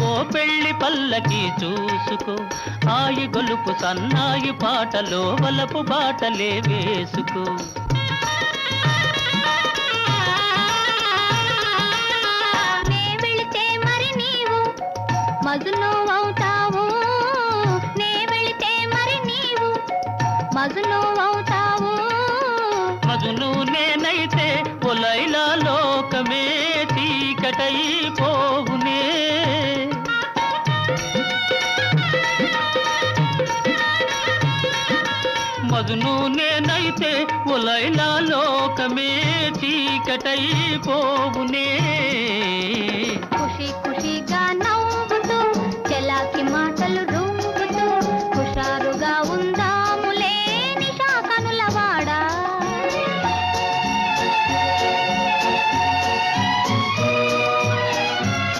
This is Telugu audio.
ఓ పెళ్లి పల్లకి చూసుకో, హాయి గొలుపు సన్నాయి పాటలో వలపు బాటలే వేసుకో. నే వెళితే మరి నీవు మజును అవుతావు, నే వెళితే మరి నీవు మజును అవుతావు. మజును నేనైతే ఓ లైలా లోకమే చీకటైపోవునే. మజును నేనైతే ఓ లైలా లోకమే చీకటైపోవునే.